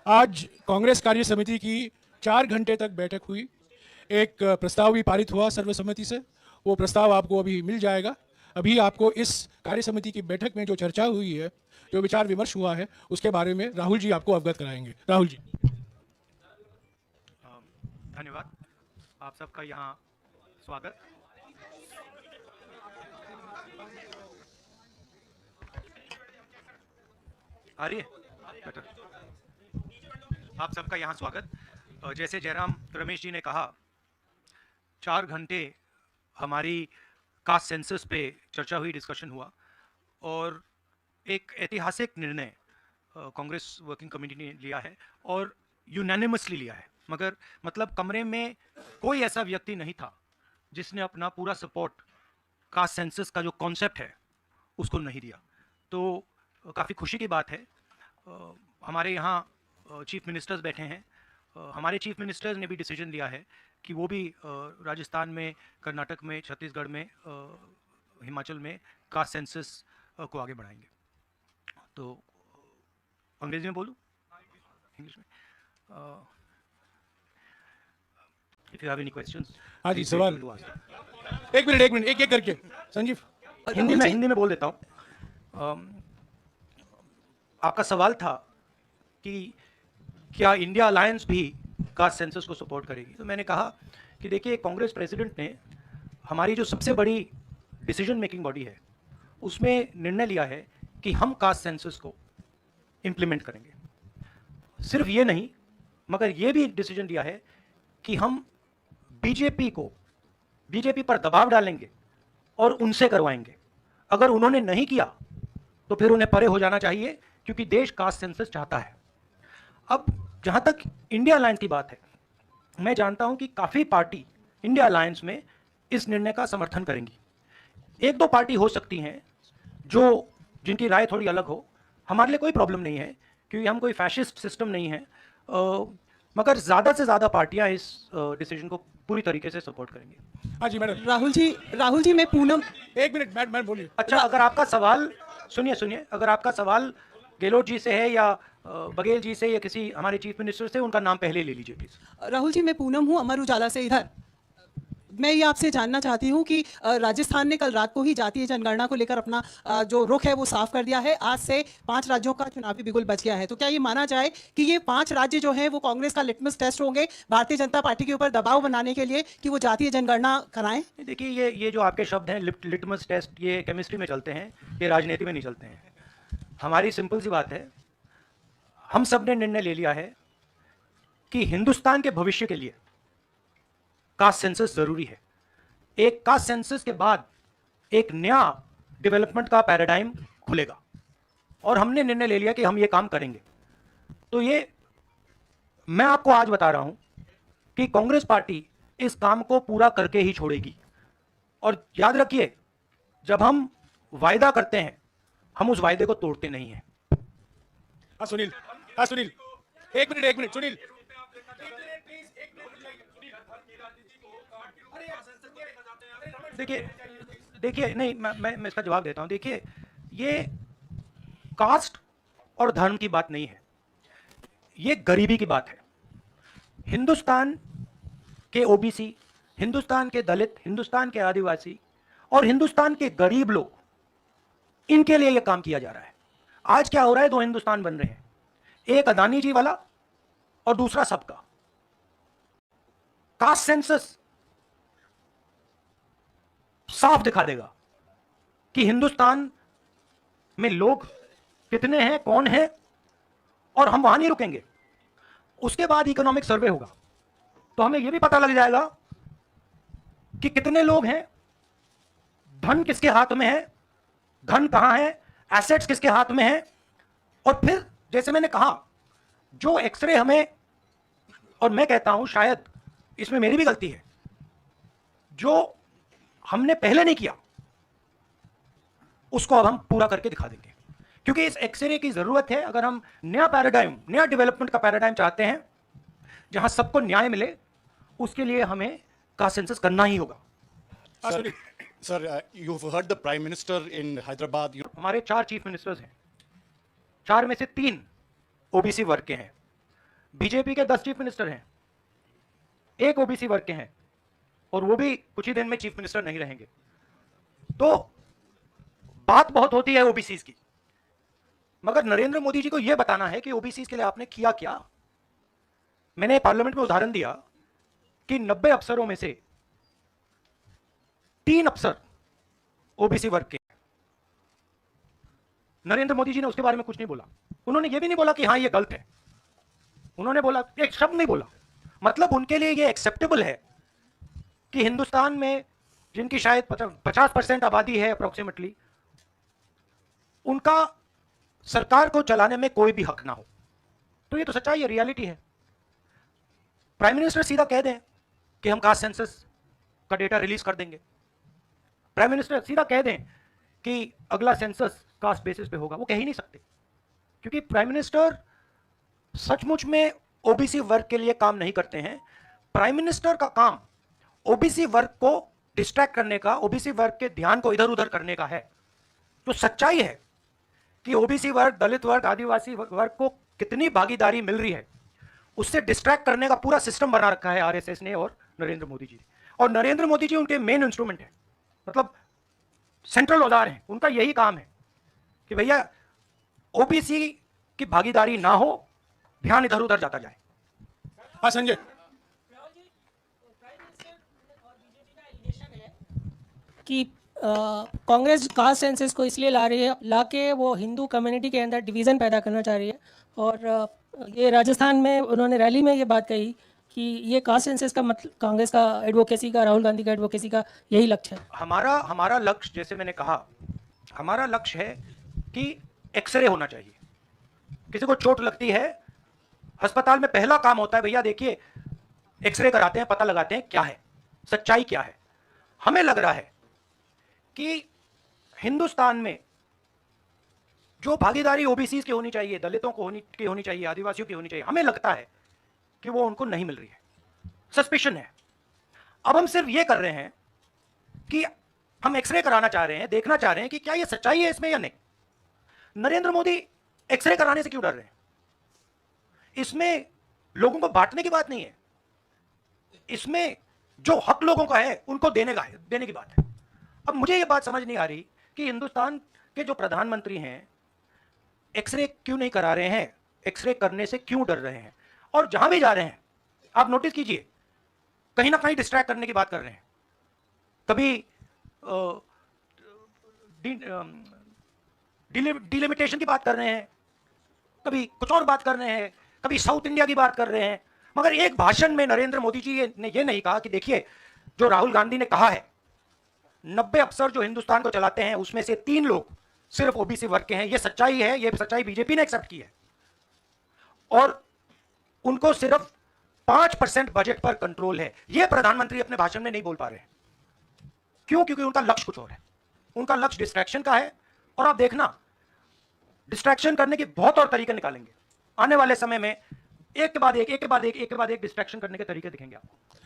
आज कांग्रेस कार्य समिति की 4 घंटे तक बैठक हुई। एक प्रस्ताव भी पारित हुआ सर्वसम्मति से। वो प्रस्ताव आपको अभी मिल जाएगा। अभी आपको इस कार्य समिति की बैठक में जो चर्चा हुई है, जो विचार विमर्श हुआ है, उसके बारे में राहुल जी आपको अवगत कराएंगे। राहुल जी। धन्यवाद। आप सबका यहाँ स्वागत। आ रही है? बेटर। आप सबका यहाँ स्वागत। जैसे जयराम रमेश जी ने कहा, 4 घंटे हमारी कास्ट सेंसस पे चर्चा हुई, डिस्कशन हुआ और एक ऐतिहासिक निर्णय कांग्रेस वर्किंग कमेटी ने लिया है और यूनानिमसली लिया है। मगर मतलब कमरे में कोई ऐसा व्यक्ति नहीं था जिसने अपना पूरा सपोर्ट कास्ट सेंसस का जो कॉन्सेप्ट है उसको नहीं दिया। तो काफ़ी खुशी की बात है। हमारे यहाँ चीफ मिनिस्टर्स बैठे हैं। हमारे चीफ मिनिस्टर्स ने भी डिसीजन लिया है कि वो भी राजस्थान में, कर्नाटक में, छत्तीसगढ़ में, हिमाचल में कास्ट सेंसस को आगे बढ़ाएंगे। तो अंग्रेजी में बोलूँ, इंग्लिश में? If you have any questions. हाँ जी, सवाल। एक मिनट एक एक करके संजीव। हिंदी में बोल देता हूँ। आपका सवाल था कि क्या इंडिया अलायंस भी कास्ट सेंसस को सपोर्ट करेगी। तो मैंने कहा कि देखिए, कांग्रेस प्रेसिडेंट ने हमारी जो सबसे बड़ी डिसीजन मेकिंग बॉडी है उसमें निर्णय लिया है कि हम कास्ट सेंसस को इम्प्लीमेंट करेंगे। सिर्फ ये नहीं, मगर ये भी डिसीजन लिया है कि हम बीजेपी पर दबाव डालेंगे और उनसे करवाएंगे। अगर उन्होंने नहीं किया तो फिर उन्हें परे हो जाना चाहिए, क्योंकि देश कास्ट सेंसस चाहता है। अब जहां तक इंडिया अलायंस की बात है, मैं जानता हूं कि काफ़ी पार्टी इंडिया अलायंस में इस निर्णय का समर्थन करेंगी। एक दो पार्टी हो सकती हैं जिनकी राय थोड़ी अलग हो। हमारे लिए कोई प्रॉब्लम नहीं है, क्योंकि हम कोई फैशिस्ट सिस्टम नहीं है। मगर ज़्यादा से ज़्यादा पार्टियां इस डिसीजन को पूरी तरीके से सपोर्ट करेंगी। हाँ जी मैडम। राहुल जी मैं पूनम। एक मिनट मैडम बोलिए। अच्छा, अगर आपका सवाल सुनिए, अगर आपका सवाल गहलोत जी से है या बघेल जी से या किसी हमारे चीफ मिनिस्टर से, उनका नाम पहले ले लीजिए प्लीज। राहुल जी मैं पूनम हूँ, अमर उजाला से। इधर मैं ये आपसे जानना चाहती हूँ कि राजस्थान ने कल रात को ही जातीय जनगणना को लेकर अपना जो रुख है वो साफ कर दिया है। आज से 5 राज्यों का चुनावी बिगुल बच गया है। तो क्या ये माना जाए कि ये 5 राज्य जो हैं वो कांग्रेस का लिटमस टेस्ट होंगे भारतीय जनता पार्टी के ऊपर दबाव बनाने के लिए कि वो जातीय जनगणना कराएं? देखिए, ये जो आपके शब्द हैं लिटमस टेस्ट, ये केमिस्ट्री में चलते हैं, ये राजनीति में नहीं चलते हैं। हमारी सिंपल सी बात है, हम सब ने निर्णय ले लिया है कि हिंदुस्तान के भविष्य के लिए कास्ट सेंसस जरूरी है। एक कास्ट सेंसस के बाद एक नया डेवलपमेंट का पैराडाइम खुलेगा और हमने निर्णय ले लिया कि हम ये काम करेंगे। तो ये मैं आपको आज बता रहा हूं कि कांग्रेस पार्टी इस काम को पूरा करके ही छोड़ेगी। और याद रखिए, जब हम वायदा करते हैं हम उस वायदे को तोड़ते नहीं हैं। हाँ सुनील, एक मिनट सुनील। देखिए नहीं, मैं इसका जवाब देता हूं। देखिए, ये कास्ट और धर्म की बात नहीं है, ये गरीबी की बात है। हिंदुस्तान के ओबीसी, हिंदुस्तान के दलित, हिंदुस्तान के आदिवासी और हिंदुस्तान के गरीब लोग, इनके लिए यह काम किया जा रहा है। आज क्या हो रहा है, 2 हिंदुस्तान बन रहे हैं, एक अदानी जी वाला और दूसरा सबका। कास्ट सेंसस साफ दिखा देगा कि हिंदुस्तान में लोग कितने हैं, कौन है, और हम वहां नहीं रुकेंगे। उसके बाद इकोनॉमिक सर्वे होगा तो हमें यह भी पता लग जाएगा कि कितने लोग हैं, धन किसके हाथ में है, धन कहां है, एसेट्स किसके हाथ में है। और फिर जैसे मैंने कहा, जो एक्सरे हमें, और मैं कहता हूं शायद इसमें मेरी भी गलती है, जो हमने पहले नहीं किया उसको अब हम पूरा करके दिखा देंगे, क्योंकि इस एक्सरे की जरूरत है। अगर हम नया पैराडाइम, नया डेवलपमेंट का पैराडाइम चाहते हैं जहां सबको न्याय मिले, उसके लिए हमें कास्ट सेंसस करना ही होगा। Sir, you've heard the Prime Minister in Hyderabad. हमारे 4 चीफ मिनिस्टर्स हैं, 4 में से 3 ओबीसी वर्ग के हैं। बीजेपी के 10 चीफ मिनिस्टर हैं, एक ओबीसी वर्ग के हैं, और वो भी कुछ ही दिन में चीफ मिनिस्टर नहीं रहेंगे। तो बात बहुत होती है ओबीसी की, मगर नरेंद्र मोदी जी को यह बताना है कि ओबीसी के लिए आपने किया क्या। मैंने पार्लियामेंट में उदाहरण दिया कि 90 अफसरों में से 3 अफसर ओबीसी वर्ग के। नरेंद्र मोदी जी ने उसके बारे में कुछ नहीं बोला। उन्होंने यह भी नहीं बोला कि हां यह गलत है, उन्होंने बोला, एक शब्द नहीं बोला। मतलब उनके लिए यह एक्सेप्टेबल है कि हिंदुस्तान में जिनकी शायद 50% आबादी है अप्रोक्सीमेटली, उनका सरकार को चलाने में कोई भी हक ना हो। तो ये तो सच्चाई है, रियलिटी है। प्राइम मिनिस्टर सीधा कह दें कि हम कास्ट सेंसस का डेटा रिलीज कर देंगे, प्राइम मिनिस्टर सीधा कह दें कि अगला सेंसस कास्ट बेसिस पे होगा, वो कह ही नहीं सकते, क्योंकि प्राइम मिनिस्टर सचमुच में ओबीसी वर्ग के लिए काम नहीं करते हैं। प्राइम मिनिस्टर का काम ओबीसी वर्ग को डिस्ट्रैक्ट करने का, ओबीसी वर्ग के ध्यान को इधर उधर करने का है। तो सच्चाई है कि ओबीसी वर्ग, दलित वर्ग, आदिवासी वर्ग को कितनी भागीदारी मिल रही है, उससे डिस्ट्रैक्ट करने का पूरा सिस्टम बना रखा है आरएसएस ने और नरेंद्र मोदी जी। और नरेंद्र मोदी जी उनके मेन इंस्ट्रूमेंट है, मतलब सेंट्रल औजार है। उनका यही काम है कि भैया ओबीसी की भागीदारी ना हो, ध्यान इधर उधर जाता जाए। हाँ संजय। कि कांग्रेस कास्ट सेंसस को इसलिए ला रही है, लाके वो हिंदू कम्युनिटी के अंदर डिवीज़न पैदा करना चाह रही है। और ये राजस्थान में उन्होंने रैली में ये बात कही कि ये कास्ट सेंसस का मतलब कांग्रेस का एडवोकेसी का, राहुल गांधी का एडवोकेसी का यही लक्ष्य है। हमारा लक्ष्य, जैसे मैंने कहा, हमारा लक्ष्य है कि एक्सरे होना चाहिए। किसी को चोट लगती है, अस्पताल में पहला काम होता है, भैया देखिए एक्सरे कराते हैं, पता लगाते हैं क्या है, सच्चाई क्या है। हमें लग रहा है कि हिंदुस्तान में जो भागीदारी ओबीसी की होनी चाहिए, दलितों को होनी चाहिए, आदिवासियों की होनी चाहिए, हमें लगता है कि वो उनको नहीं मिल रही है। सस्पिशन है। अब हम सिर्फ ये कर रहे हैं कि हम एक्सरे कराना चाह रहे हैं, देखना चाह रहे हैं कि क्या ये सच्चाई है इसमें या नहीं। नरेंद्र मोदी एक्सरे कराने से क्यों डर रहे हैं? इसमें लोगों को बांटने की बात नहीं है, इसमें जो हक लोगों का है उनको देने की बात है। अब मुझे ये बात समझ नहीं आ रही कि हिंदुस्तान के जो प्रधानमंत्री हैं एक्सरे क्यों नहीं करा रहे हैं, एक्सरे करने से क्यों डर रहे हैं। और जहां भी जा रहे हैं आप नोटिस कीजिए, कहीं ना कहीं डिस्ट्रैक्ट करने की बात कर रहे हैं। कभी डिलिमिटेशन की बात कर रहे हैं, कभी कुछ और बात कर रहे हैं, कभी साउथ इंडिया की बात कर रहे हैं। मगर एक भाषण में नरेंद्र मोदी जी ने यह नहीं कहा कि देखिए जो राहुल गांधी ने कहा है 90 अफसर जो हिंदुस्तान को चलाते हैं उसमें से 3 लोग सिर्फ ओबीसी वर्ग के हैं। यह सच्चाई है, यह सच्चाई बीजेपी ने एक्सेप्ट की है। और उनको सिर्फ 5% बजट पर कंट्रोल है। यह प्रधानमंत्री अपने भाषण में नहीं बोल पा रहे हैं। क्यों? क्योंकि उनका लक्ष्य कुछ और है। उनका लक्ष्य डिस्ट्रैक्शन का है। और आप देखना, डिस्ट्रैक्शन करने के बहुत और तरीके निकालेंगे आने वाले समय में। एक के बाद एक डिस्ट्रैक्शन करने के तरीके दिखेंगे आपको।